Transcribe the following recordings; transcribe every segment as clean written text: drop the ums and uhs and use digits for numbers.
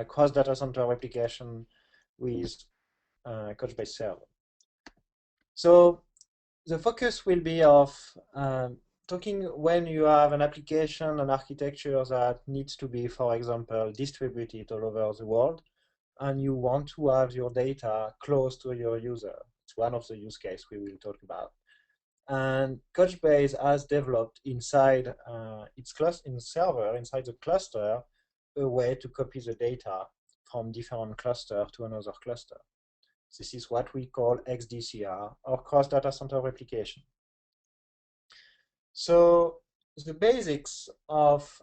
cross data center replication with Couchbase server. So the focus will be of talking when you have an application, an architecture that needs to be, for example, distributed all over the world, and you want to have your data close to your user. It's one of the use cases we will talk about. And Couchbase has developed inside its server, inside the cluster, a way to copy the data from different cluster to another cluster. This is what we call XDCR, or cross data center replication. So the basics of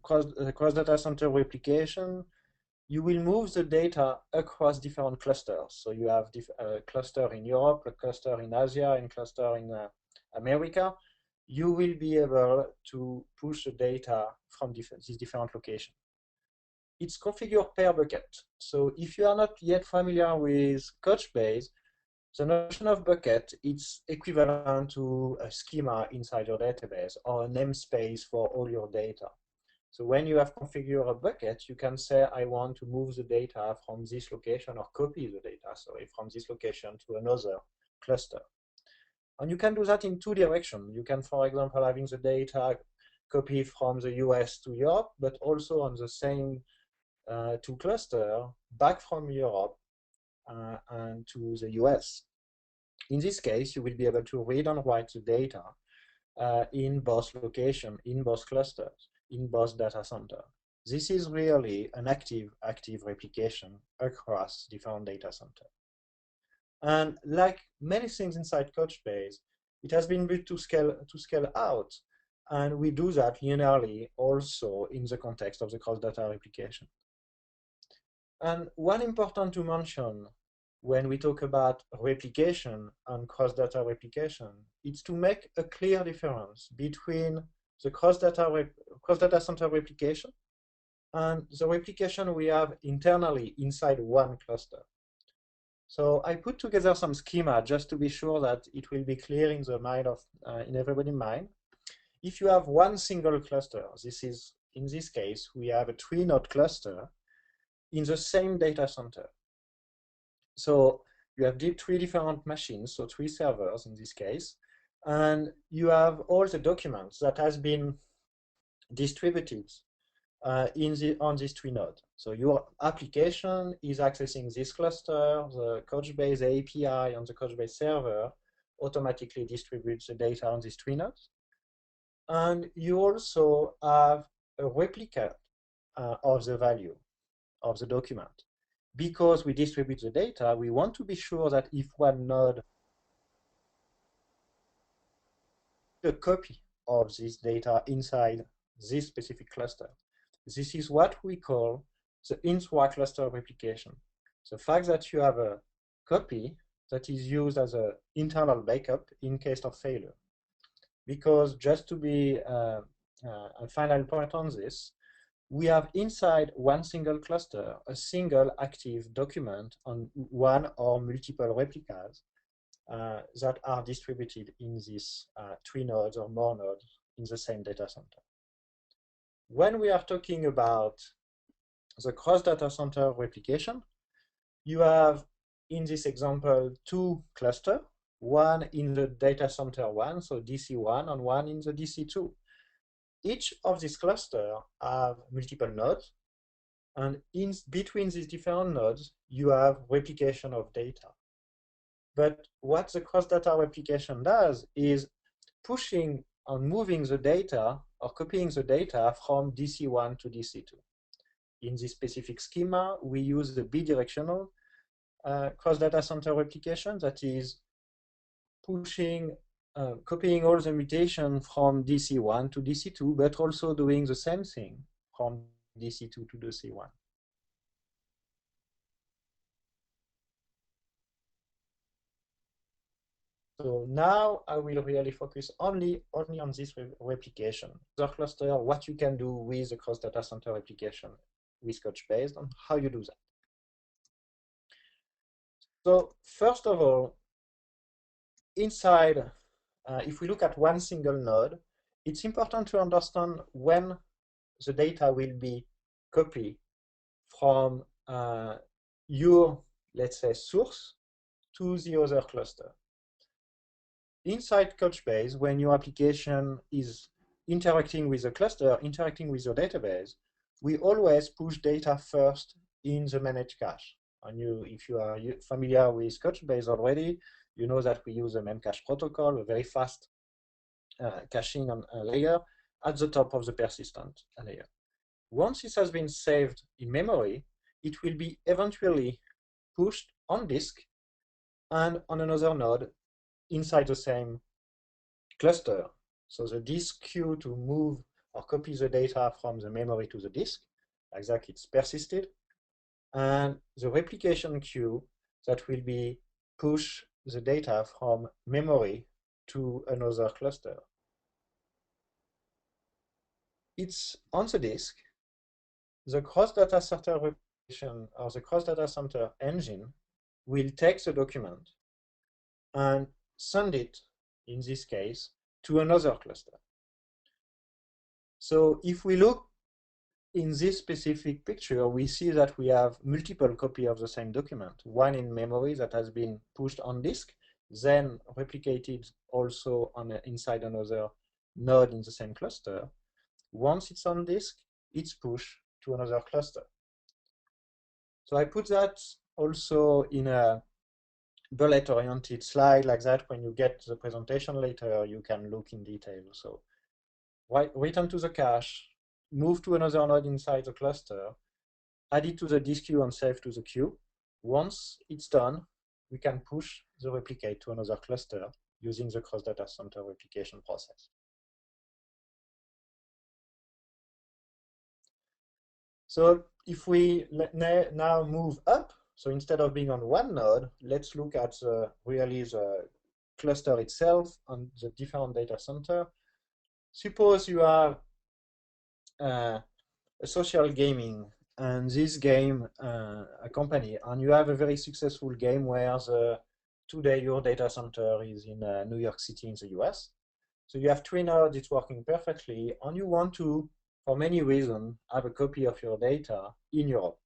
cross data center replication, you will move the data across different clusters. So you have a cluster in Europe, a cluster in Asia, and a cluster in America. You will be able to push the data from these different locations. It's configured per bucket. So if you are not yet familiar with Couchbase, the notion of bucket is equivalent to a schema inside your database or a namespace for all your data. So when you have configured a bucket, you can say, I want to move the data from this location, or copy the data, sorry, from this location to another cluster. And you can do that in two directions. You can, for example, having the data copy from the US to Europe, but also on the same two clusters back from Europe and to the US. In this case, you will be able to read and write the data in both locations, in both clusters, in both data centers. This is really an active replication across different data centers. And like many things inside Couchbase, it has been built to scale out, and we do that linearly also in the context of the cross-data replication. And one important to mention when we talk about replication and cross-data replication, it's to make a clear difference between the cross-data center replication and the replication we have internally inside one cluster. So I put together some schema just to be sure that it will be clear in the mind of in everybody's mind. If you have one single cluster, in this case, we have a 3-node cluster in the same data center. So you have 3 different machines, so 3 servers in this case, and you have all the documents that has been distributed on these 3 nodes. So your application is accessing this cluster, the Couchbase API on the Couchbase server automatically distributes the data on these 3 nodes. And you also have a replica of the value of the document. Because we distribute the data, we want to be sure that if one node a copy of this data inside this specific cluster. This is what we call the intra-cluster replication. The fact that you have a copy that is used as an internal backup in case of failure. Because just to be a final point on this, we have inside one single cluster a single active document on one or multiple replicas that are distributed in these 3 nodes or more nodes in the same data center. When we are talking about the cross data center replication, you have in this example 2 clusters, one in the data center 1, so DC1, and one in the DC2. Each of these clusters have multiple nodes, and in between these different nodes, you have replication of data. But what the cross-data replication does is pushing and moving the data or copying the data from DC1 to DC2. In this specific schema, we use the bidirectional cross-data center replication that is pushing copying all the mutation from DC1 to DC2, but also doing the same thing from DC2 to DC1. So now I will really focus only on this replication. The cluster, what you can do with the cross data center replication with Couchbase and how you do that. So first of all, inside, if we look at one single node, it's important to understand when the data will be copied from your, let's say, source to the other cluster. Inside Couchbase, when your application is interacting with a cluster, interacting with your database, we always push data first in the managed cache. And if you are familiar with Couchbase already, you know that we use a memcache protocol, a very fast caching layer at the top of the persistent layer. Once it has been saved in memory, it will be eventually pushed on disk and on another node inside the same cluster. So the disk queue to move or copy the data from the memory to the disk, like that it's persisted, and the replication queue that will be push the data from memory to another cluster. It's on the disk. The cross data center replication or the cross data center engine will take the document and send it, in this case, to another cluster. So if we look in this specific picture, we see that we have multiple copies of the same document, one in memory that has been pushed on disk, then replicated also inside another node in the same cluster. Once it's on disk, it's pushed to another cluster. So I put that also in a bullet-oriented slide like that. When you get the presentation later, you can look in detail. So return to the cache, move to another node inside the cluster, add it to the disk queue and save to the queue. Once it's done, we can push the replicate to another cluster using the cross data center replication process. So if we now move up, so instead of being on one node, let's look at really the cluster itself and the different data center. Suppose you have a social gaming, and this game, a company, and you have a very successful game where today your data center is in New York City in the US. So you have three nodes, it's working perfectly, and you want to, for many reasons, have a copy of your data in Europe.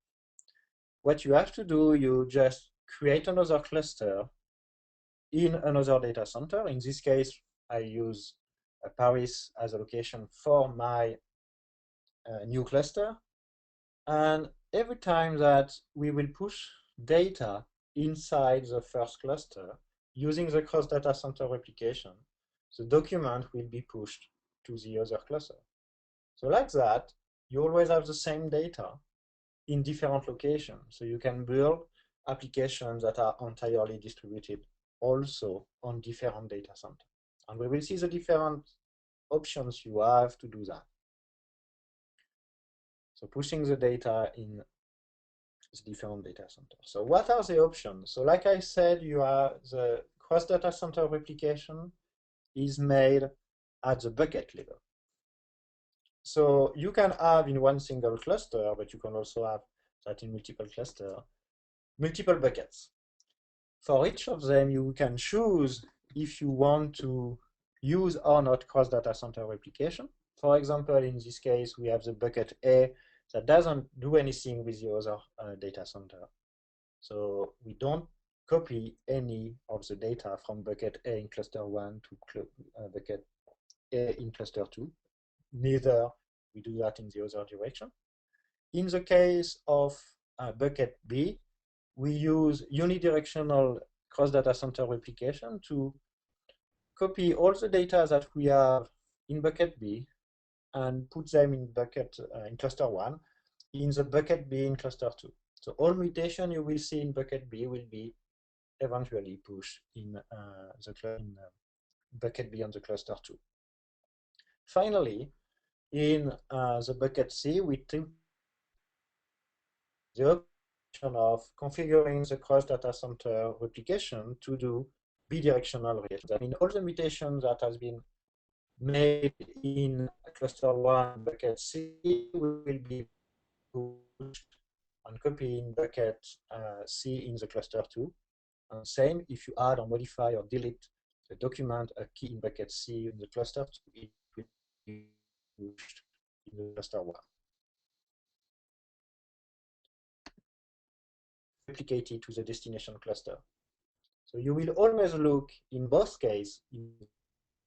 What you have to do, you just create another cluster in another data center. In this case, I use Paris as a location for my new cluster. And every time that we will push data inside the first cluster using the cross data center replication, the document will be pushed to the other cluster. So like that, you always have the same data in different locations. So you can build applications that are entirely distributed also on different data centers. And we will see the different options you have to do that. So pushing the data in the different data centers. So what are the options? So like I said, you are the cross data center replication is made at the bucket level. So you can have in one single cluster, but you can also have that in multiple clusters, multiple buckets. For each of them, you can choose if you want to use or not cross data center replication. For example, in this case, we have the bucket A that doesn't do anything with the other data center. So we don't copy any of the data from bucket A in cluster 1 to bucket A in cluster 2. Neither we do that in the other direction. In the case of bucket B, we use unidirectional cross data center replication to copy all the data that we have in bucket B and put them in bucket in cluster 1 in the bucket B in cluster 2. So all mutation you will see in bucket B will be eventually pushed in bucket B on the cluster 2. Finally, in the bucket C, we took the option of configuring the cross data center replication to do bidirectional replication. That means all the mutations that has been made in cluster 1 bucket C will be pushed and copied in bucket C in the cluster 2. And same if you add or modify or delete the document a key in bucket C in the cluster 2, it will be pushed in the cluster 1. replicated to the destination cluster. So you will always look in both cases, in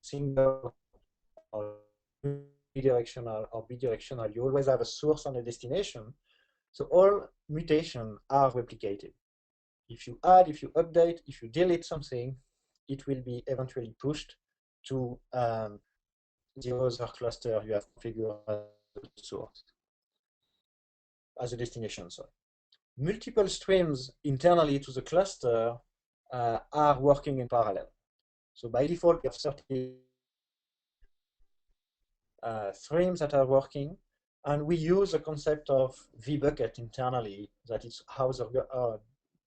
single or bidirectional, you always have a source and a destination. So all mutations are replicated. If you add, if you update, if you delete something, it will be eventually pushed to the other cluster you have configured as a source, as a destination, sorry. Multiple streams internally to the cluster are working in parallel. So by default, we have 30 streams that are working, and we use the concept of vbucket internally, that is how the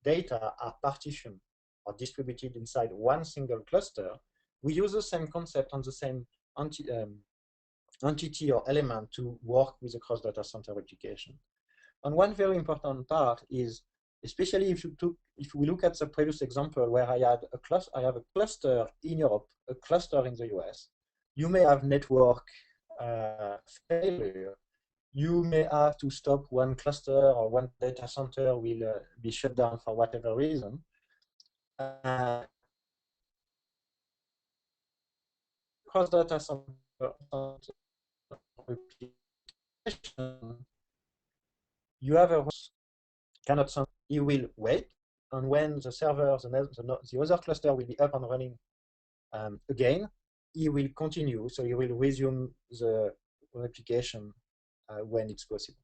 data are partitioned or distributed inside one single cluster. We use the same concept on the same entity or element to work with the cross data center replication. And one very important part is, especially if we look at the previous example where I have a cluster in Europe, a cluster in the US, you may have network failure. You may have to stop one cluster, or one data center will be shut down for whatever reason. Cross data center replication, you have a cannot send, he will wait, and when the server, the other cluster will be up and running again, he will continue, so he will resume the replication when it's possible.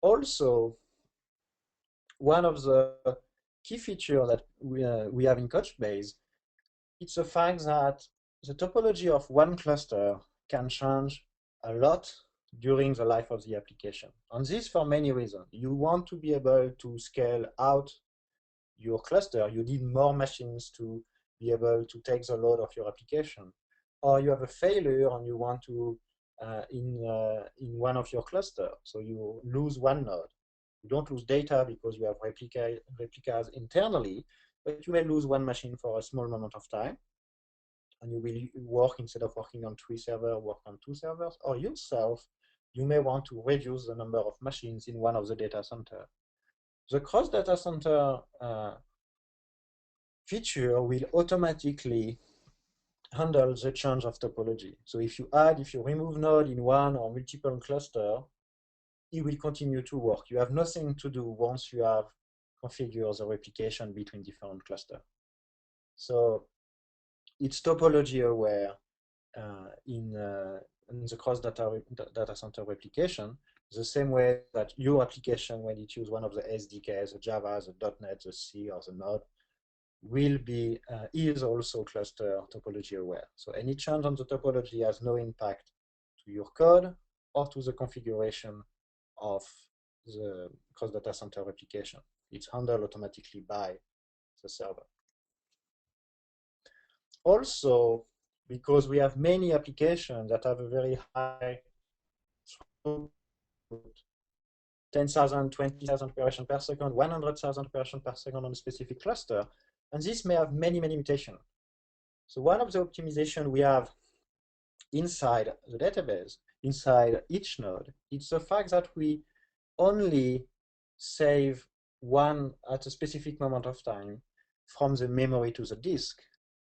Also, one of the key features that we have in Couchbase, it's the fact that the topology of one cluster can change a lot during the life of the application. And this for many reasons. You want to be able to scale out your cluster. You need more machines to be able to take the load of your application. Or you have a failure and you want to, in one of your clusters, so you lose one node. You don't lose data because you have replicas internally, but you may lose one machine for a small moment of time. And you will work, instead of working on 3 servers, work on 2 servers. Or yourself, you may want to reduce the number of machines in one of the data centers. The cross data center feature will automatically handle the change of topology. So if you remove node in one or multiple cluster, it will continue to work. You have nothing to do once you have configured the replication between different clusters. So it's topology aware in the cross data center replication, the same way that your application, when it uses one of the SDKs, the Java, the .NET, the C, or the Node, will be is also cluster topology aware. So any change on the topology has no impact to your code or to the configuration of the cross data center replication. It's handled automatically by the server. Also, because we have many applications that have a very high throughput, 10,000, 20,000 operations per second, 100,000 operations per second on a specific cluster, and this may have many, many mutations. So one of the optimizations we have inside the database, inside each node, it's the fact that we only save one at a specific moment of time from the memory to the disk.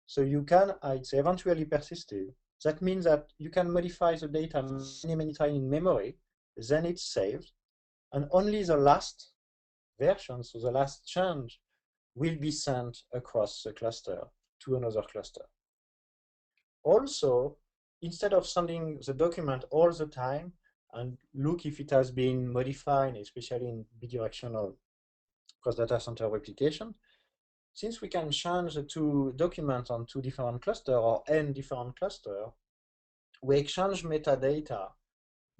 So you can, it's eventually persisted. That means that you can modify the data many, many times in memory, then it's saved, and only the last version, so the last change, will be sent across the cluster to another cluster. Also, instead of sending the document all the time and look if it has been modified, especially in bidirectional cross data center replication, since we can change the 2 documents on 2 different clusters or n different clusters, we exchange metadata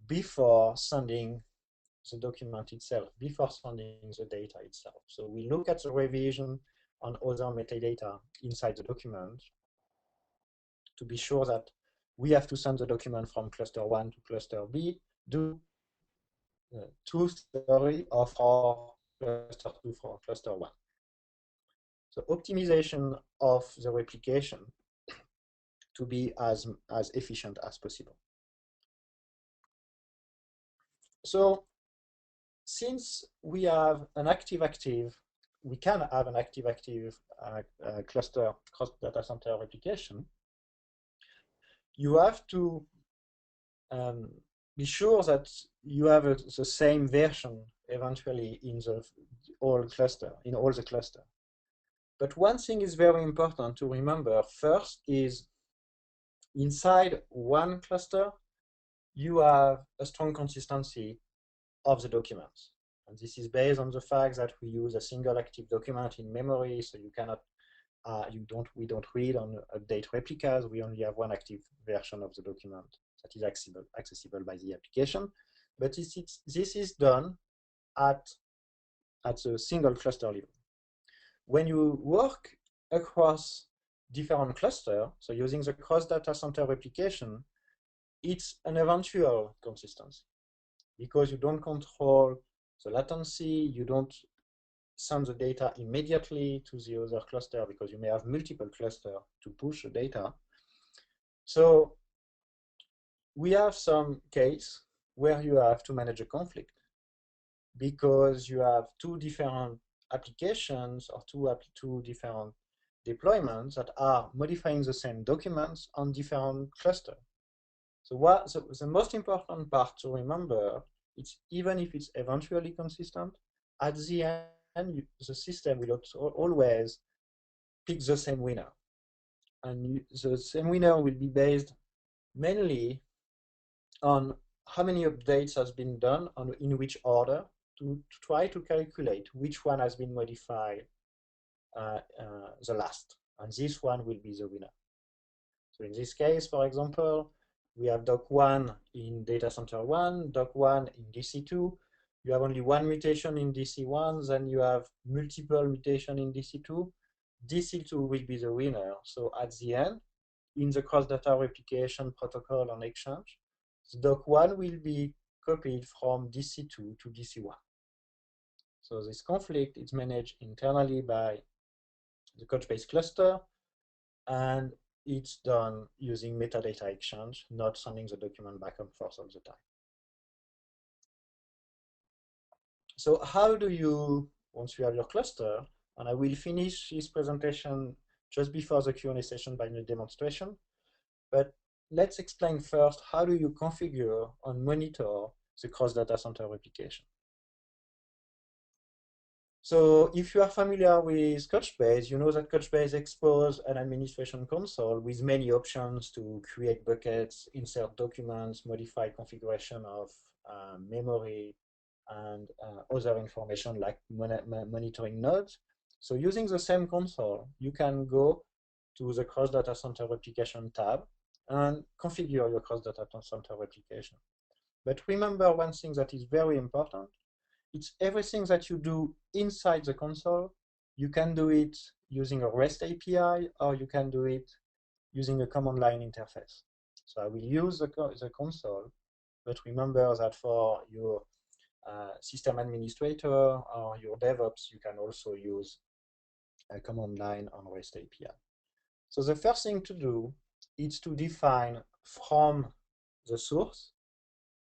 before sending the document itself, before sending the data itself. So we look at the revision on other metadata inside the document to be sure that we have to send the document from cluster 1 to cluster B, do 2 story or for cluster 2 for cluster 1. So optimization of the replication to be as efficient as possible. So since we have an active-active, we can have an active-active cluster cross data center replication, you have to be sure that you have the same version eventually in the all the cluster. But one thing is very important to remember. First is inside one cluster, you have a strong consistency of the documents. And this is based on the fact that we use a single active document in memory, so you cannot, we don't read on update replicas. We only have one active version of the document that is accessible by the application. But this is done at the single cluster level. When you work across different clusters, so using the cross data center replication, it's an eventual consistency because you don't control the latency, you don't send the data immediately to the other cluster because you may have multiple clusters to push the data. So we have some case where you have to manage a conflict because you have two different applications or two different deployments that are modifying the same documents on different clusters. So the most important part to remember is even if it's eventually consistent, at the end, the system will always pick the same winner. And the same winner will be based mainly on how many updates has been done in which order to try to calculate which one has been modified the last. And this one will be the winner. So in this case, for example, we have doc1 in data center 1, doc1 in DC2. You have only one mutation in DC1, then you have multiple mutation in DC2. DC2 will be the winner. So at the end, in the cross-data replication protocol on Exchange, the doc1 will be copied from DC2 to DC1. So this conflict is managed internally by the Couchbase cluster, and it's done using metadata exchange, not sending the document back and forth all the time. So how do you, once you have your cluster, and I will finish this presentation just before the Q&A session by a demonstration, but let's explain first how do you configure and monitor the cross-data center replication. So if you are familiar with Couchbase, you know that Couchbase exposes an administration console with many options to create buckets, insert documents, modify configuration of memory, and other information like monitoring nodes. So using the same console, you can go to the Cross Data Center Replication tab and configure your Cross Data Center Replication. But remember one thing that is very important. It's everything that you do inside the console. You can do it using a REST API, or you can do it using a command line interface. So I will use the console, but remember that for your system administrator or your DevOps, you can also use a command line on REST API. So the first thing to do is to define from the source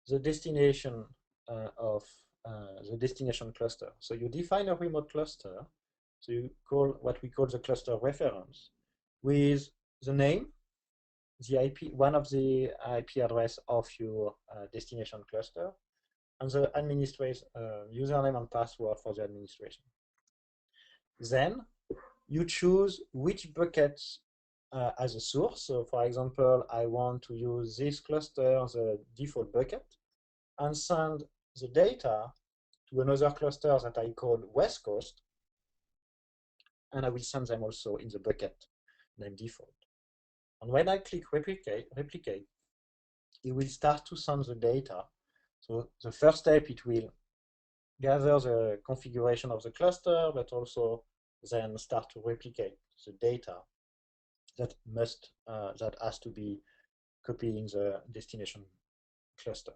the destination of the destination cluster. So you define a remote cluster. So you call what we call the cluster reference with the name, the IP, one of the IP address of your destination cluster, and the administrator username and password for the administration. Then you choose which buckets as a source. So for example, I want to use this cluster, the default bucket, and send the data to another cluster that I call West Coast, and I will send them also in the bucket named default. And when I click replicate, it will start to send the data. So the first step, it will gather the configuration of the cluster, but also then start to replicate the data that has to be copying the destination cluster.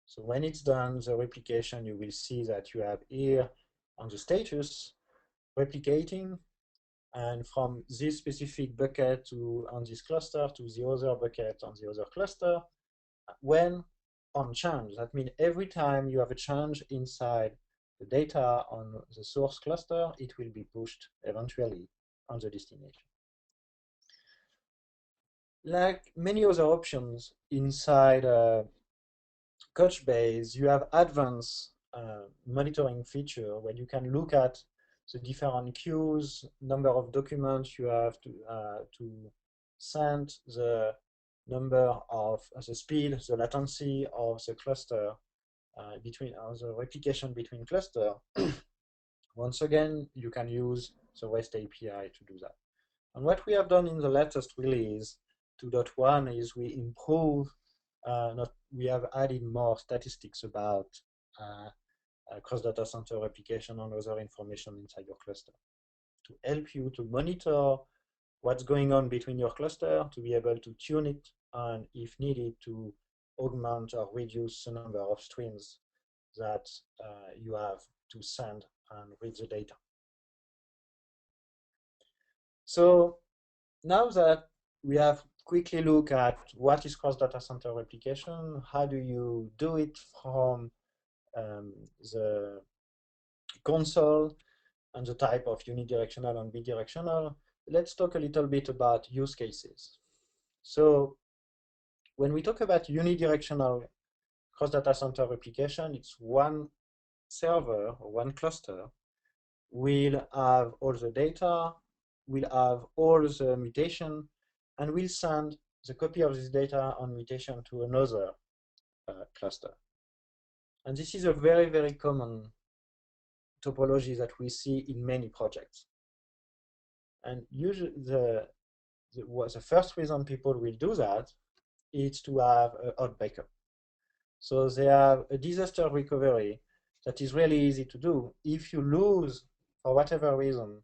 So when it's done, the replication, you will see that you have here on the status replicating, and from this specific bucket on this cluster to the other bucket on the other cluster, when on change. That means every time you have a change inside the data on the source cluster, it will be pushed eventually on the destination. Like many other options inside Couchbase, you have advanced monitoring feature where you can look at the different queues, number of documents you have to send, the number of the speed, the latency of the cluster between the replication between cluster. Once again, you can use the REST API to do that. And what we have done in the latest release 2.1 is we improve. We have added more statistics about cross data center replication and other information inside your cluster to help you to monitor what's going on between your cluster, to be able to tune it, and if needed, to augment or reduce the number of streams that you have to send and read the data. So now that we have quickly look at what is cross data center replication, how do you do it from the console, and the type of unidirectional and bidirectional, let's talk a little bit about use cases. So when we talk about unidirectional cross data center replication, it's one server or one cluster will have all the data, will have all the mutation, and will send the copy of this data on mutation to another cluster. And this is a very, very common topology that we see in many projects. And usually the first reason people will do that is to have a hot backup. So they have a disaster recovery that is really easy to do. If you lose, for whatever reason,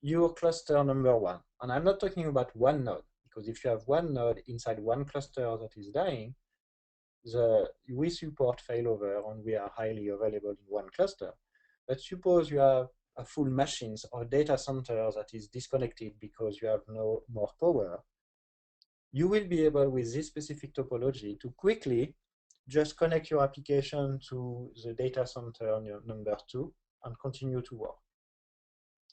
your cluster number one, and I'm not talking about one node, because if you have one node inside one cluster that is dying, we support failover and we are highly available in one cluster. But suppose you have a full machines or data center that is disconnected because you have no more power, you will be able with this specific topology to quickly just connect your application to the data center number 2 and continue to work.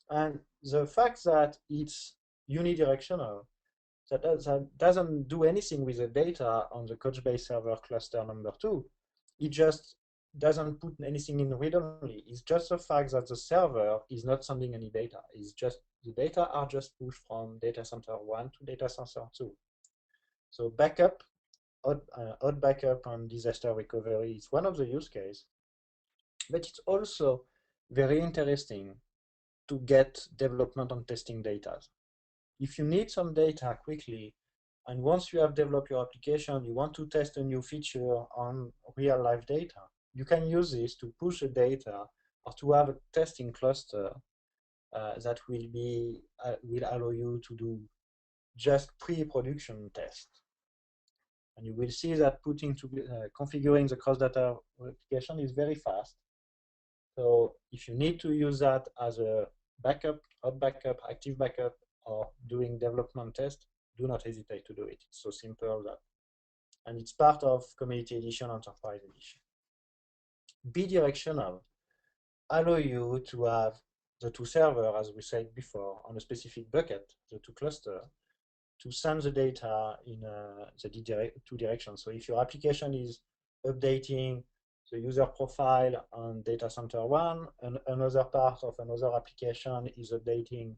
And the fact that it's unidirectional, that doesn't do anything with the data on the Couchbase server cluster number 2. It just doesn't put anything in read-only. It's just the fact that the server is not sending any data. It's just the data are just pushed from data center 1 to data center 2. So backup, hot backup and disaster recovery is one of the use cases, but it's also very interesting to get development and testing data. If you need some data quickly, and once you have developed your application, you want to test a new feature on real life data, you can use this to push the data or to have a testing cluster that will allow you to do just pre-production tests. And you will see that configuring the cross data replication is very fast. So if you need to use that as a backup, hot backup, active backup, or doing development test, do not hesitate to do it. It's so simple that, and it's part of Community Edition, Enterprise Edition. Bidirectional allow you to have the two servers, as we said before, on a specific bucket, the two clusters, to send the data in the two directions. So if your application is updating the user profile on data center 1, and another part of another application is updating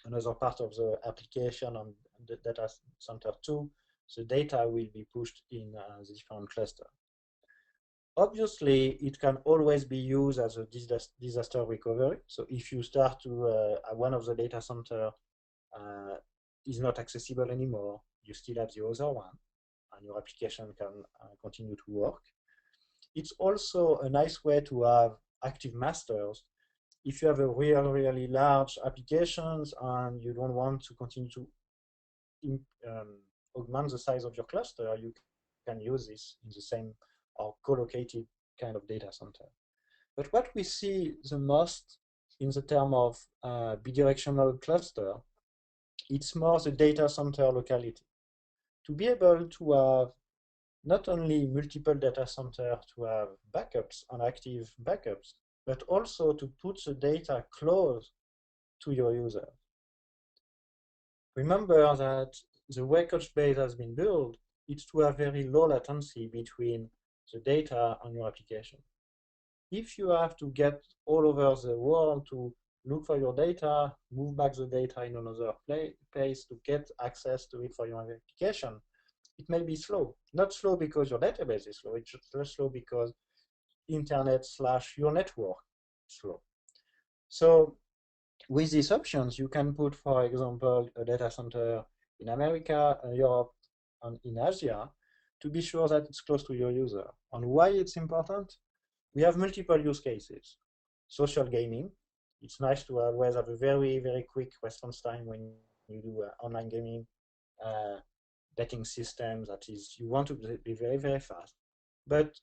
another part of the application on the data center 2, the data will be pushed in the different cluster. Obviously, it can always be used as a disaster recovery. So if you start to one of the data center is not accessible anymore, you still have the other one, and your application can continue to work. It's also a nice way to have active masters. If you have a really large applications and you don't want to continue to augment the size of your cluster, you can use this in the same or co-located kind of data center. But what we see the most in the term of bidirectional cluster, it's more the data center locality. To be able to have not only multiple data centers to have backups and active backups, but also to put the data close to your user. Remember that the way Couchbase has been built, it's to have very low latency between the data and your application. If you have to get all over the world to look for your data, move back the data in another place to get access to it for your application, it may be slow. Not slow because your database is slow, it's just slow because internet / your network is slow. So with these options, you can put, for example, a data center in America, Europe, and in Asia to be sure that it's close to your user. And why it's important? We have multiple use cases. Social gaming. It's nice to always have a very, very quick response time when you do online gaming, betting systems. That is, you want to be very, very fast. But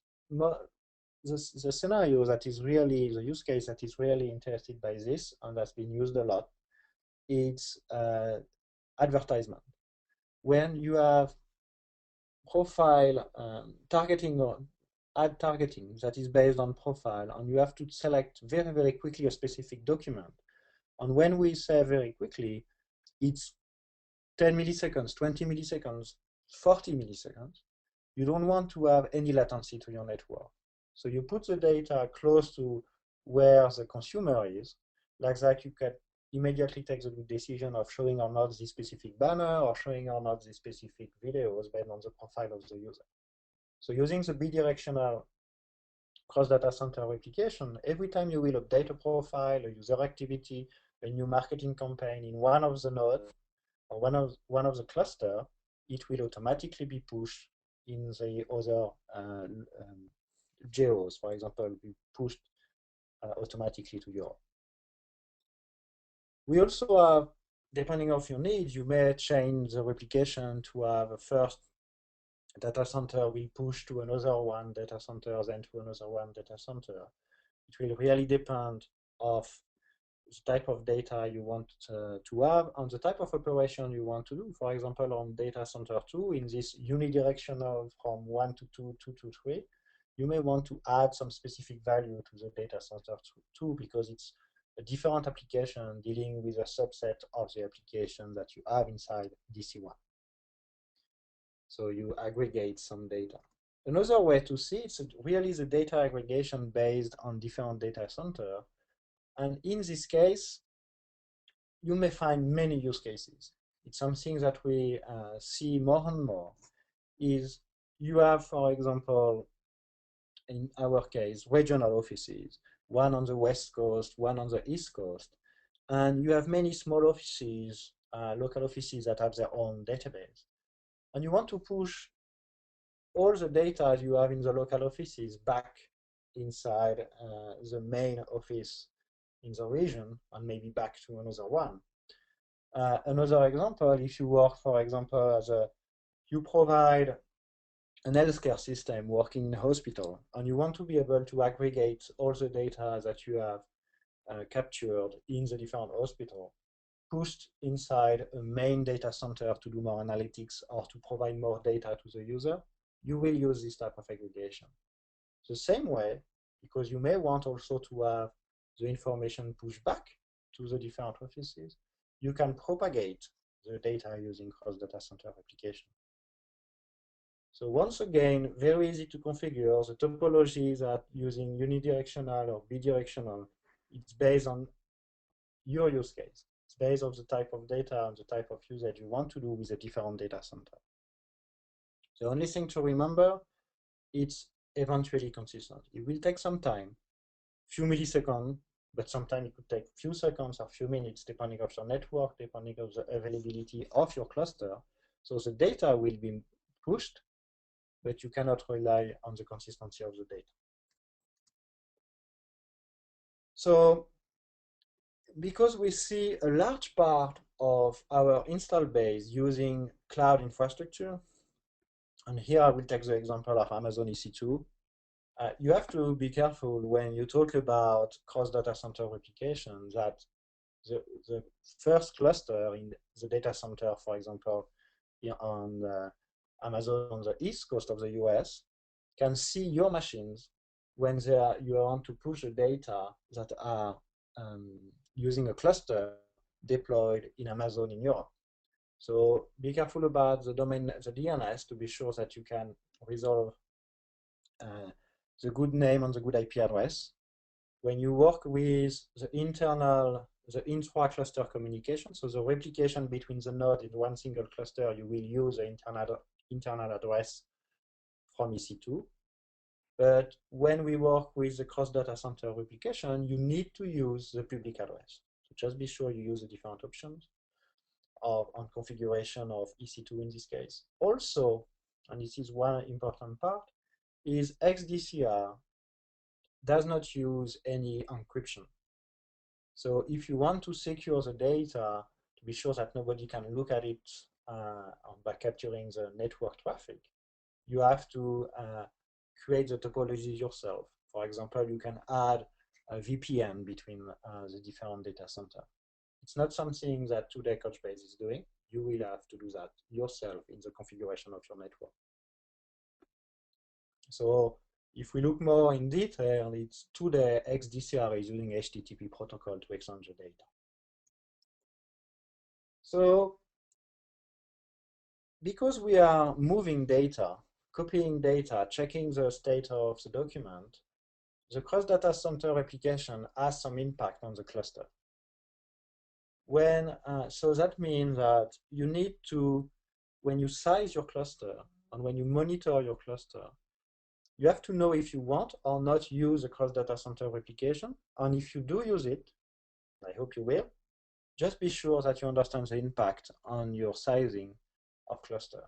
the scenario that is really, the use case that is really interested by this, and that's been used a lot, it's advertisement. When you have profile targeting or ad targeting that is based on profile, and you have to select very, very quickly a specific document. And when we say very quickly, it's 10 milliseconds, 20 milliseconds, 40 milliseconds. You don't want to have any latency to your network. So you put the data close to where the consumer is. Like that, you can immediately take the good decision of showing or not this specific banner or showing or not this specific videos based on the profile of the user. So using the bidirectional cross data center replication, every time you will update a profile, a user activity, a new marketing campaign in one of the nodes or one of the cluster, it will automatically be pushed in the other geos, for example, be pushed automatically to Europe. We also have, depending on your needs, you may change the replication to have a first data center will push to another one data center, then to another one data center. It will really depend of the type of data you want to have and the type of operation you want to do. For example, on data center 2, in this unidirectional from 1 to 2, 2 to 3, you may want to add some specific value to the data center 2 because it's a different application dealing with a subset of the application that you have inside DC1. So you aggregate some data. Another way to see it's really the data aggregation based on different data centers. And in this case, you may find many use cases. It's something that we see more and more. Is you have, for example, in our case, regional offices, one on the West Coast, one on the East Coast, and you have many small offices, local offices that have their own database. And you want to push all the data you have in the local offices back inside the main office in the region and maybe back to another one. Another example, if you work, for example, you provide an healthcare system working in a hospital, and you want to be able to aggregate all the data that you have captured in the different hospital, pushed inside a main data center to do more analytics or to provide more data to the user, you will use this type of aggregation. The same way, because you may want also to have the information pushed back to the different offices, you can propagate the data using cross data center replication. So once again, very easy to configure. The topology that using unidirectional or bidirectional, it's based on your use case. It's based on the type of data and the type of usage you want to do with a different data center. The only thing to remember, it's eventually consistent. It will take some time, few milliseconds, but sometimes it could take few seconds or few minutes, depending on your network, depending on the availability of your cluster. So the data will be pushed, but you cannot rely on the consistency of the data. So because we see a large part of our install base using cloud infrastructure, and here I will take the example of Amazon EC2, you have to be careful when you talk about cross data center replication that the first cluster in the data center, for example, on Amazon on the east coast of the US, can see your machines when you want to push the data that are using a cluster deployed in Amazon in Europe. So be careful about the domain, the DNS, to be sure that you can resolve the good name and the good IP address. When you work with the intra-cluster communication, so the replication between the nodes in one single cluster, you will use the internal address from EC2. But when we work with the cross data center replication, you need to use the public address. So just be sure you use the different options on configuration of EC2 in this case. Also, and this is one important part, is XDCR does not use any encryption. So if you want to secure the data to be sure that nobody can look at it by capturing the network traffic, you have to create the topology yourself. For example, you can add a VPN between the different data centers. It's not something that today Couchbase is doing. You will have to do that yourself in the configuration of your network. So if we look more in detail, it's today XDCR is using HTTP protocol to exchange the data. So because we are moving data, copying data, checking the state of the document, the cross data center replication has some impact on the cluster. So that means that you need to, when you size your cluster and when you monitor your cluster, you have to know if you want or not use the cross data center replication. And if you do use it, I hope you will, just be sure that you understand the impact on your sizing of cluster.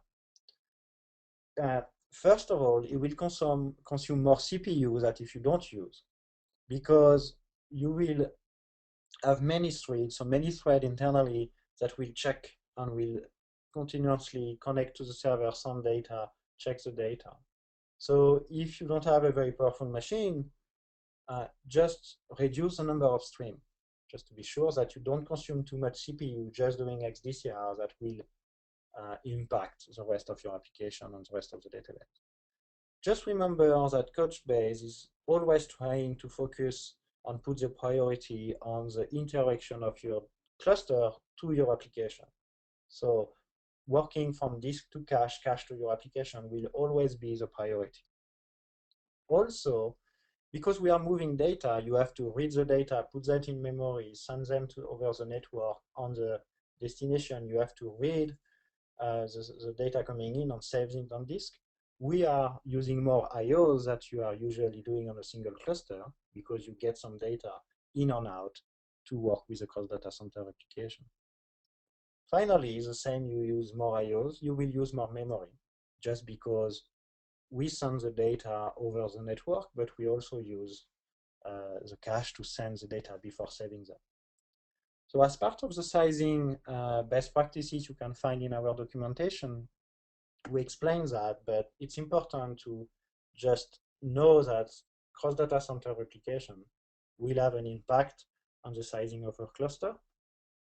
First of all, it will consume more CPU than if you don't use, because you will have many threads, so many threads internally that will check and will continuously connect to the server, send data, check the data. So if you don't have a very powerful machine, just reduce the number of streams, just to be sure that you don't consume too much CPU just doing XDCR that will impact the rest of your application and the rest of the database. Just remember that Couchbase is always trying to focus and put the priority on the interaction of your cluster to your application. So working from disk to cache, cache to your application will always be the priority. Also, because we are moving data, you have to read the data, put that in memory, send them over the network. On the destination, you have to read the data coming in and save it on disk. We are using more IOs that you are usually doing on a single cluster because you get some data in and out to work with the cross data center replication. Finally, the same, you use more IOs, you will use more memory, just because we send the data over the network, but we also use the cache to send the data before saving them. So as part of the sizing best practices you can find in our documentation, we explain that, but it's important to just know that cross data center replication will have an impact on the sizing of your cluster.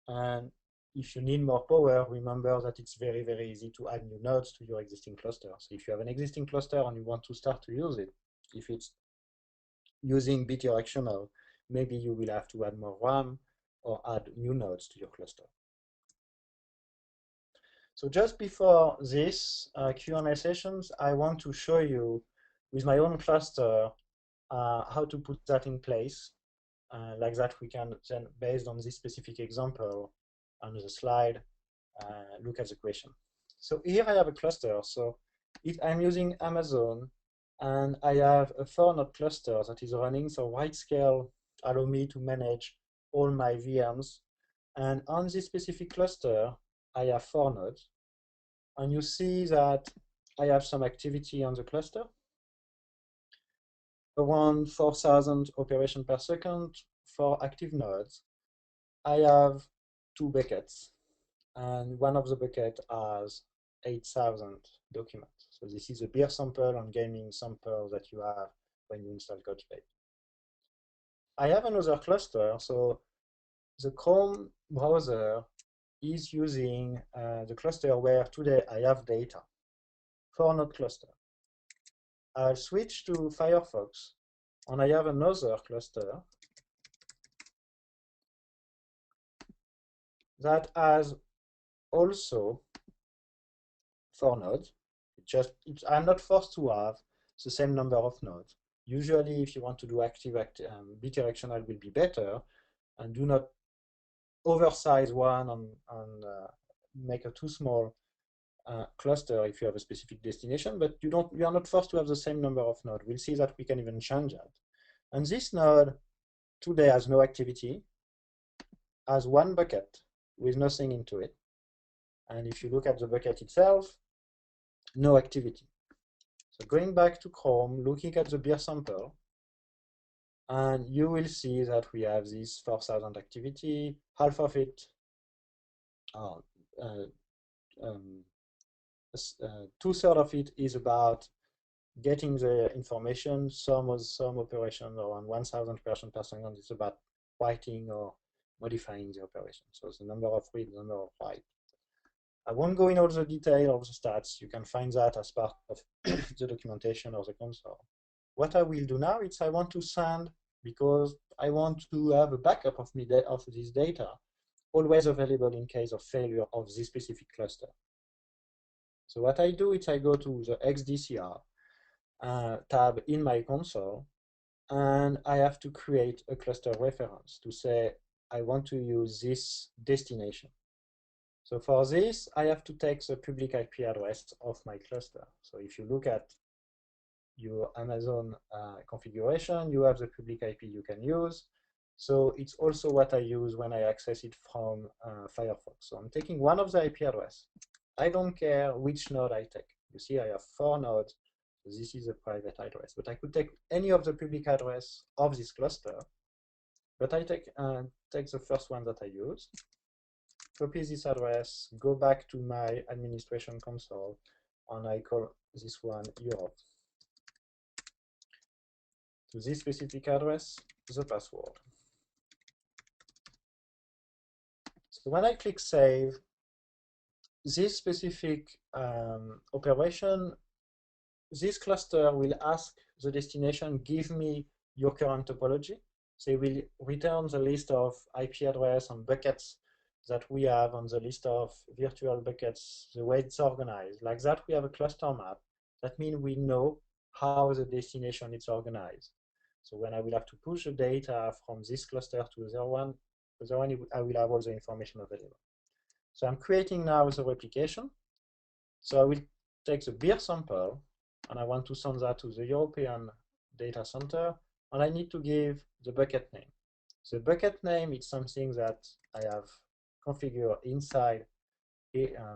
And if you need more power, remember that it's very, very easy to add new nodes to your existing cluster. So if you have an existing cluster and you want to start to use it, if it's using bidirectional, maybe you will have to add more RAM or add new nodes to your cluster. So just before this Q&A sessions, I want to show you with my own cluster how to put that in place. Like that, we can then, based on this specific example on the slide, look at the question. So here I have a cluster. So if I'm using Amazon and I have a 4-node cluster that is running, so wide scale allow me to manage all my VMs. And on this specific cluster, I have 4 nodes. And you see that I have some activity on the cluster. Around 4,000 operations per second for active nodes. I have 2 buckets, and one of the buckets has 8,000 documents. So this is a beer sample and gaming sample that you have when you install Couchbase. I have another cluster, so the Chrome browser is using the cluster where today I have data. 4-node cluster. I'll switch to Firefox, and I have another cluster that has also 4 nodes. I'm not forced to have the same number of nodes. Usually, if you want to do bidirectional will be better, and do not oversize one and make a too small cluster if you have a specific destination, but you are not forced to have the same number of nodes. We'll see that we can even change that. And this node today has no activity, has one bucket with nothing into it. And if you look at the bucket itself, no activity. So going back to Chrome, looking at the beer sample, and you will see that we have this 4,000 activity. Half of it, 2/3 of it is about getting the information. Some operation around 1,000 per second is about writing or modifying the operation. So the number of read, the number of write. I won't go in all the detail of the stats. You can find that as part of the documentation or the console. What I will do now is I want to send, because I want to have a backup of this data always available in case of failure of this specific cluster. So what I do is I go to the XDCR tab in my console, and I have to create a cluster reference to say I want to use this destination. So for this, I have to take the public IP address of my cluster. So if you look at your Amazon configuration, you have the public IP you can use. So it's also what I use when I access it from Firefox. So I'm taking one of the IP address. I don't care which node I take. You see, I have 4 nodes. So this is a private address. But I could take any of the public address of this cluster. But I take the first one that I use, copy this address, go back to my administration console, and I call this one Europe. To this specific address, the password. So when I click Save, this specific operation, this cluster will ask the destination, give me your current topology. So it will return the list of IP address and buckets that we have on the list of virtual buckets, the way it's organized. Like that, we have a cluster map. That means we know how the destination is organized. So when I will have to push the data from this cluster to the other one, I will have all the information available. So I'm creating now the replication. So I will take the beer sample, and I want to send that to the European data center, and I need to give the bucket name. The bucket name is something that I have configured inside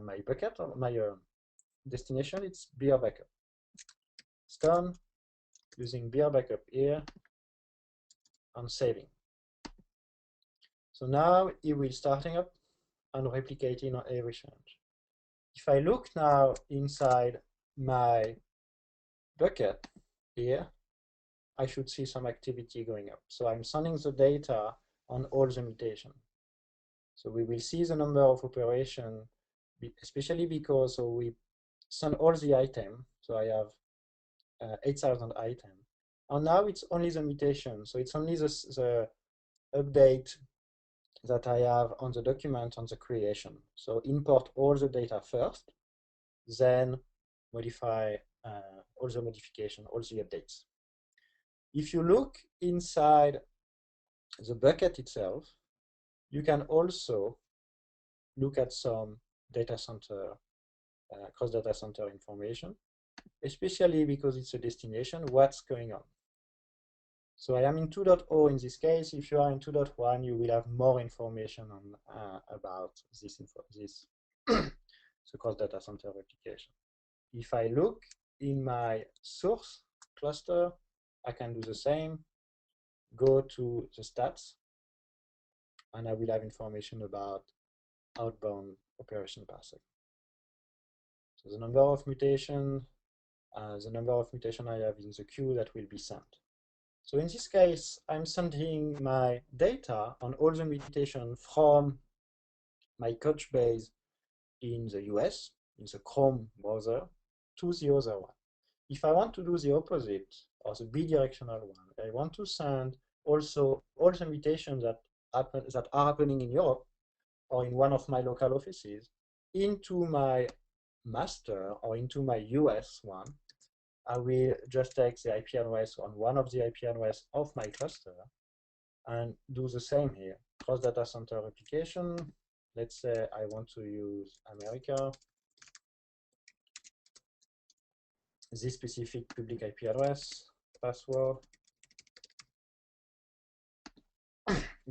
my bucket, or my destination. It's beer backup. It's done using beer backup here and saving. So now it will starting up and replicating on every change. If I look now inside my bucket here, I should see some activity going up. So I'm sending the data on all the mutation. So we will see the number of operation, especially because we send all the item. So I have 8,000 items. And now it's only the mutation. So it's only the update that I have on the document on the creation. So import all the data first, then modify all the modification, all the updates. If you look inside the bucket itself, you can also look at some data center, cross data center information, especially because it's a destination, what's going on. So I am in 2.0 in this case. If you are in 2.1, you will have more information on about this the cross data center replication. If I look in my source cluster, I can do the same. Go to the stats, and I will have information about outbound operation per second. So the number of mutation I have in the queue that will be sent. So in this case, I'm sending my data on all the mutation from my Couchbase in the US, in the Chrome browser, to the other one. If I want to do the opposite, or the bidirectional one, I want to send also all the mutations that are happening in Europe or in one of my local offices into my master or into my US one. I will just take the IP address on one of the IP address of my cluster and do the same here. Cross data center replication. Let's say I want to use America. This specific public IP address, password,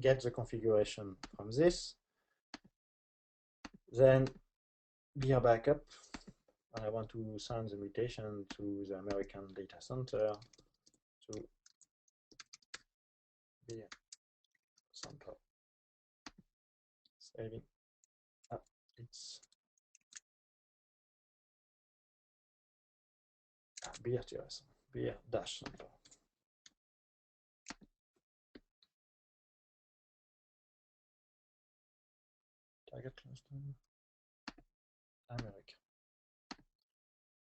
get the configuration from this, then be a backup. I want to send the mutation to the American data center to be center. Saving. It's beer dash center. Target cluster, America.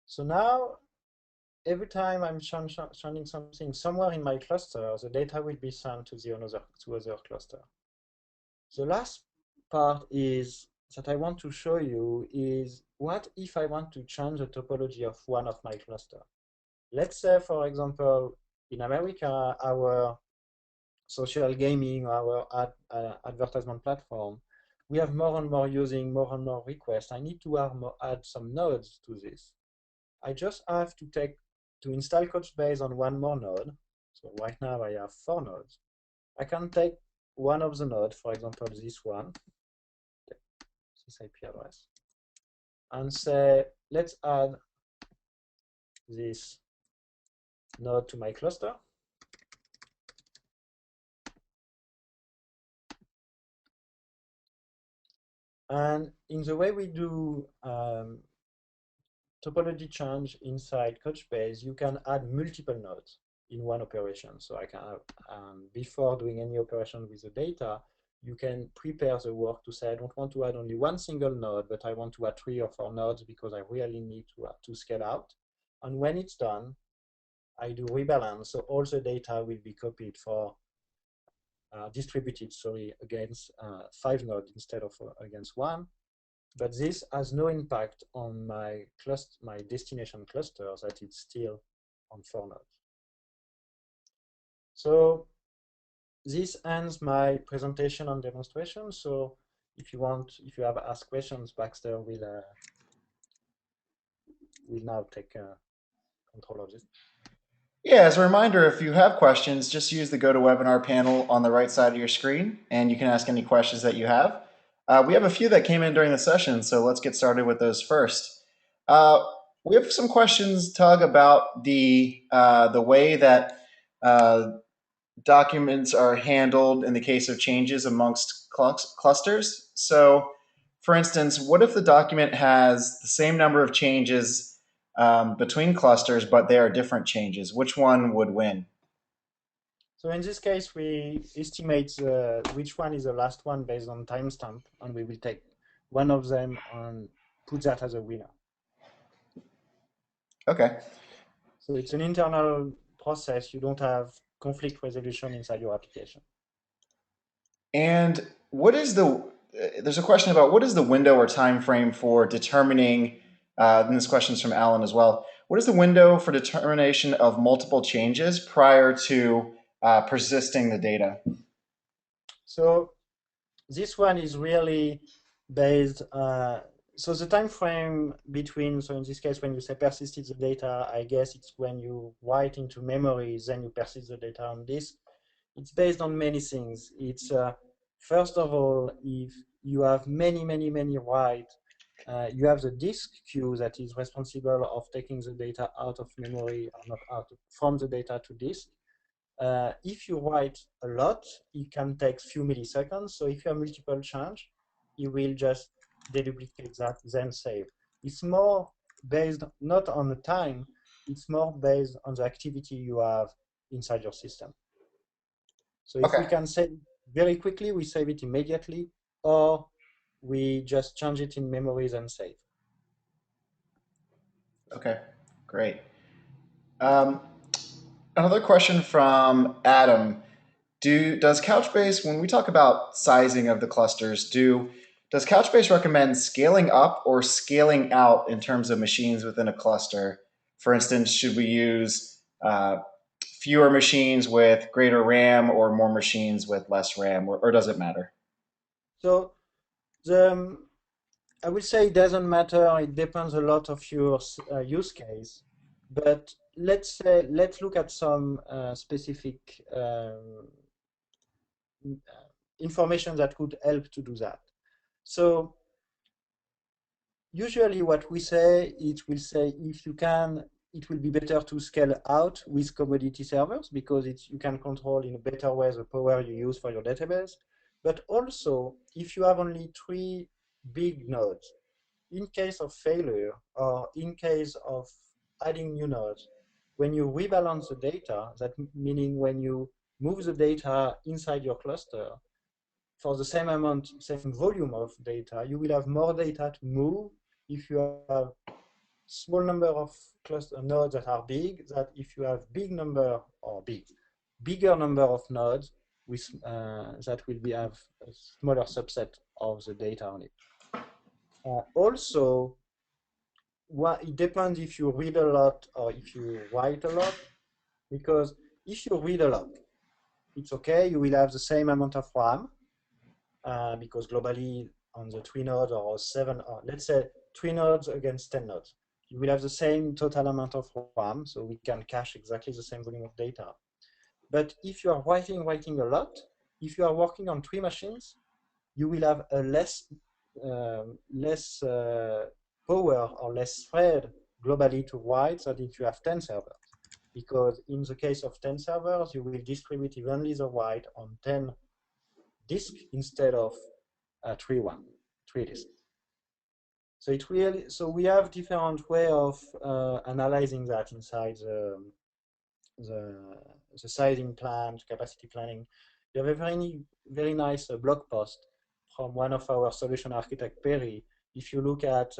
So now, every time I'm sending something somewhere in my cluster, the data will be sent to the other cluster. The last part is that I want to show you is what if I want to change the topology of one of my cluster. Let's say, for example, in America, our social gaming, our advertisement platform, we have more and more using more and more requests. I need to add some nodes to this. I just have to install Couchbase on one more node. So right now I have 4 nodes. I can take one of the nodes, for example, this one, this IP address, and say, let's add this node to my cluster. And in the way we do topology change inside Couchbase, you can add multiple nodes in one operation. So I can have, before doing any operation with the data, you can prepare the work to say, I don't want to add only one single node, but I want to add 3 or 4 nodes because I really need to scale out. And when it's done, I do rebalance. So all the data will be copied for distributed, against 5 nodes instead of against 1. But this has no impact on my destination cluster, that it's still on 4 nodes. So this ends my presentation and demonstration. So if you have asked questions, Baxter will now take control of this. Yeah, as a reminder, if you have questions, just use the GoToWebinar panel on the right side of your screen, and you can ask any questions that you have. We have a few that came in during the session, so let's get started with those first. We have some questions, Tug, about the way that documents are handled in the case of changes amongst clusters. So, for instance, what if the document has the same number of changes between clusters, but they are different changes? Which one would win? So in this case, we estimate which one is the last one based on timestamp, and we will take one of them and put that as a winner. Okay. So it's an internal process. You don't have conflict resolution inside your application. And what is there's a question about what is the window or time frame for determining, and this question is from Alan as well, what is the window for determination of multiple changes prior to persisting the data? So this one is really based, so the time frame between, so in this case, when you say persisted the data, I guess it's when you write into memory, then you persist the data on disk. It's based on many things. It's first of all, if you have many write, you have the disk queue that is responsible of taking the data out of memory, or not out, from the data to disk. If you write a lot, it can take few milliseconds. So if you have multiple change, it will just deduplicate that, then save. It's more based not on the time, it's more based on the activity you have inside your system. So if we can save very quickly, we save it immediately, or we just change it in memories and save. Okay, great. Um, Another question from Adam. Does Couchbase, when we talk about sizing of the clusters, does Couchbase recommend scaling up or scaling out in terms of machines within a cluster? For instance, should we use fewer machines with greater RAM or more machines with less RAM, or does it matter? So the I will say it doesn't matter. It depends a lot of your use case. But let's look at some specific information that could help to do that. So usually what we say, it will say if you can, it will be better to scale out with commodity servers because you can control in a better way the power you use for your database. But also, if you have only 3 big nodes, in case of failure or in case of adding new nodes, when you rebalance the data, that meaning when you move the data inside your cluster, for the same amount, same volume of data, you will have more data to move if you have small number of cluster nodes that are big, that if you have big number or bigger number of nodes with that will be have a smaller subset of the data on it. Also, it depends if you read a lot or if you write a lot, because if you read a lot, it's okay, you will have the same amount of RAM, because globally on the 3 nodes or 7, or let's say 3 nodes against 10 nodes, you will have the same total amount of RAM, so we can cache exactly the same volume of data. But if you are writing a lot, if you are working on 3 machines, you will have a less power or less thread globally to write than if you have 10 servers. Because in the case of 10 servers, you will distribute evenly the write on 10 disks instead of 3 disks. So we have different way of analyzing that inside the, the sizing plan, capacity planning. We have a very nice blog post from one of our solution architect, Perry. If you look at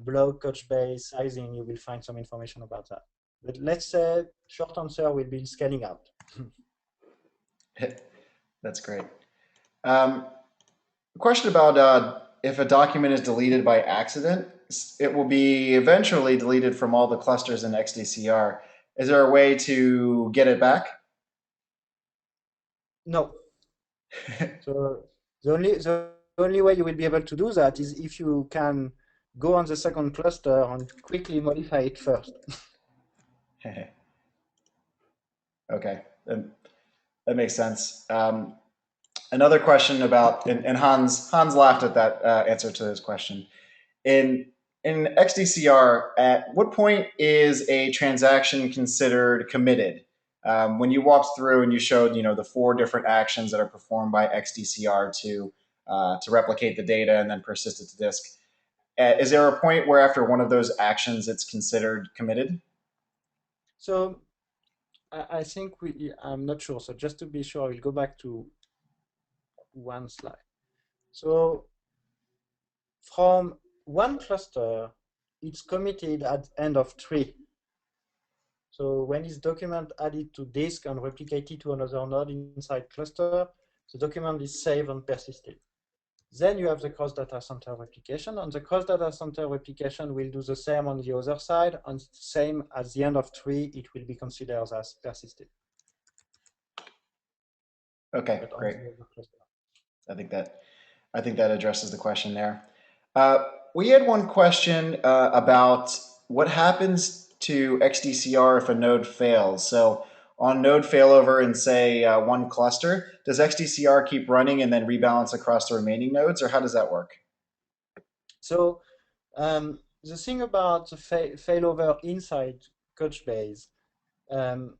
blog Couchbase sizing, you will find some information about that. But let's say short answer will be scaling out. That's great. A question about if a document is deleted by accident, it will be eventually deleted from all the clusters in XDCR. Is there a way to get it back? No. So the only way you will be able to do that is if you can go on the second cluster and quickly modify it first. Okay, that makes sense. Another question about, and Hans laughed at that answer to his question. In XDCR, at what point is a transaction considered committed? When you walked through and you showed, the 4 different actions that are performed by XDCR to replicate the data and then persist it to disk, is there a point where after one of those actions it's considered committed? So I think I'm not sure. So just to be sure, I will go back to one slide. So from one cluster, it's committed at end of 3. So when this document added to disk and replicated to another node inside cluster, the document is saved and persisted. Then you have the cross data center replication, and the cross data center replication will do the same on the other side, and same at the end of 3, it will be considered as persisted. Okay, But on great. the other cluster. I think that I think that addresses the question there. We had one question about what happens to XDCR if a node fails. So on node failover in say one cluster, does XDCR keep running and then rebalance across the remaining nodes, or how does that work? So the thing about the failover inside Couchbase, um,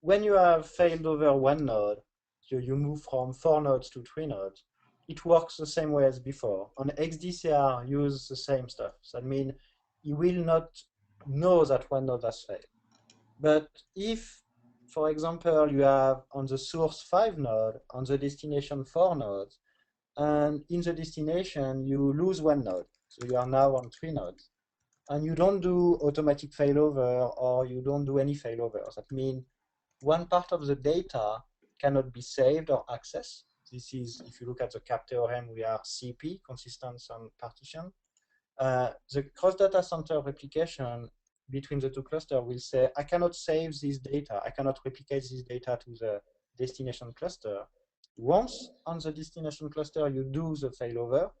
when you have failed over one node, so you move from 4 nodes to 3 nodes, it works the same way as before. On XDCR, use the same stuff. So that means you will not know that one node has failed. But if, for example, you have on the source 5 node, on the destination 4 nodes, and in the destination, you lose one node. So you are now on 3 nodes. and you don't do automatic failover or you don't do any failover. That means one part of the data cannot be saved or accessed. This is, if you look at the CAP theorem, we are CP, consistence and partition. The cross data center replication between the two clusters will say, I cannot save this data. I cannot replicate this data to the destination cluster. Once on the destination cluster, you do the failover,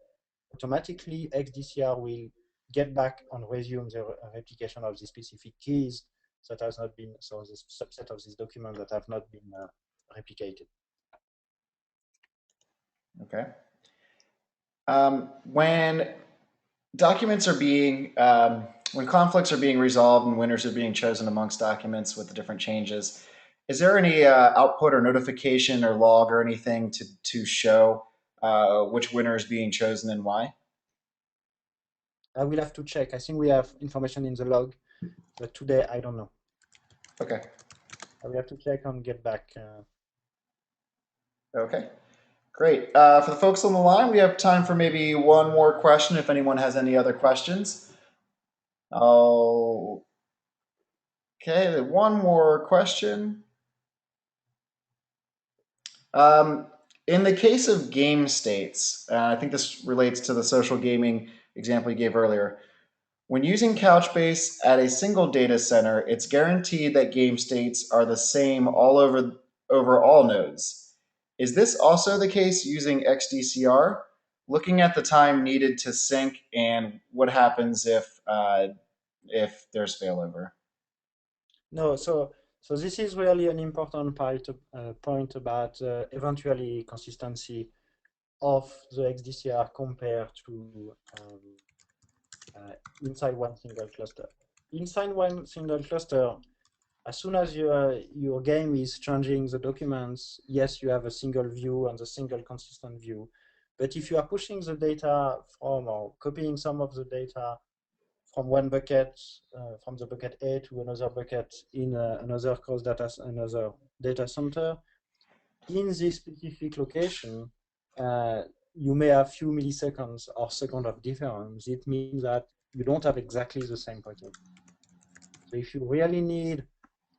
automatically XDCR will get back and resume the replication of the specific keys that has not been, so this subset of this document that have not been replicated. Okay. When documents are being, when conflicts are being resolved and winners are being chosen amongst documents with the different changes, is there any output or notification or log or anything to show which winner is being chosen and why? I will have to check. I think we have information in the log, but today I don't know. Okay. I will have to check and get back. Okay. Great. For the folks on the line, we have time for maybe one more question if anyone has any other questions. Oh, okay, one more question. In the case of game states, I think this relates to the social gaming example you gave earlier. When using Couchbase at a single data center, it's guaranteed that game states are the same over all nodes. Is this also the case using XDCR? Looking at the time needed to sync and what happens if there's failover. No, so this is really an important point about eventually consistency of the XDCR compared to inside one single cluster. Inside one single cluster, as soon as your game is changing the documents, yes, you have a single view and a single consistent view. But if you are pushing the data from or copying some of the data from one bucket, from the bucket A to another bucket in another data center, in this specific location, you may have few milliseconds or second of difference. It means that you don't have exactly the same packet. So if you really need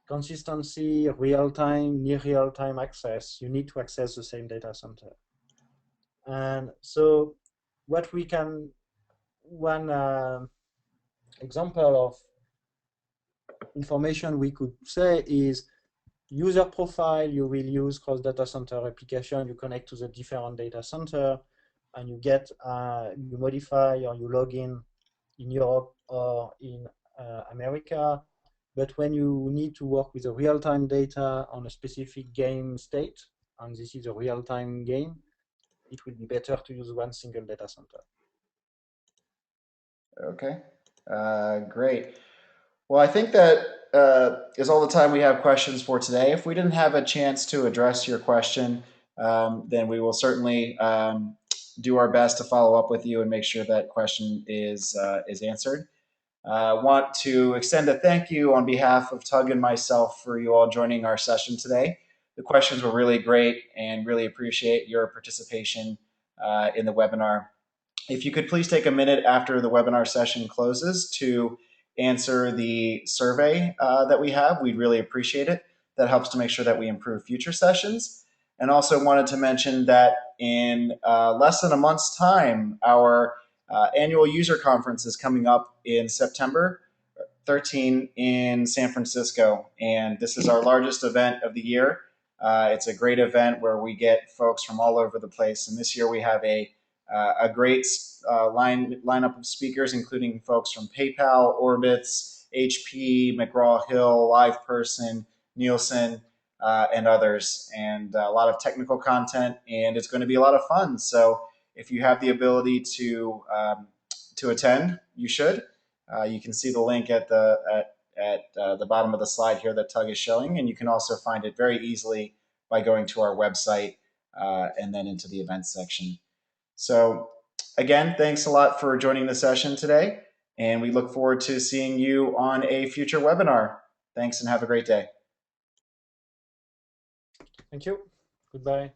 consistency, real-time, near real-time access, you need to access the same data center. And so what we can, one example of information we could say is user profile, you will use cross data center replication, you connect to the different data center, and you get, you modify or you log in Europe or in America. But when you need to work with the real-time data on a specific game state, and this is a real-time game, it will be better to use one single data center. Okay, great. Well, I think that is all the time we have questions for today. If we didn't have a chance to address your question, then we will certainly do our best to follow up with you and make sure that question is answered. I want to extend a thank you on behalf of Tug and myself for you all joining our session today. The questions were really great and really appreciate your participation in the webinar. If you could please take a minute after the webinar session closes to answer the survey that we have, we'd really appreciate it. That helps to make sure that we improve future sessions. And also wanted to mention that in less than a month's time, our annual user conference is coming up in September 13 in San Francisco. And this is our largest event of the year. It's a great event where we get folks from all over the place. And this year we have a great lineup of speakers, including folks from PayPal, Orbitz, HP, McGraw-Hill, LivePerson, Nielsen, and others, and a lot of technical content, and it's going to be a lot of fun. So if you have the ability to attend, you should. You can see the link at the bottom of the slide here that Tug is showing, and you can also find it very easily by going to our website and then into the events section. So again, thanks a lot for joining the session today, and we look forward to seeing you on a future webinar. Thanks and have a great day. Thank you. Goodbye.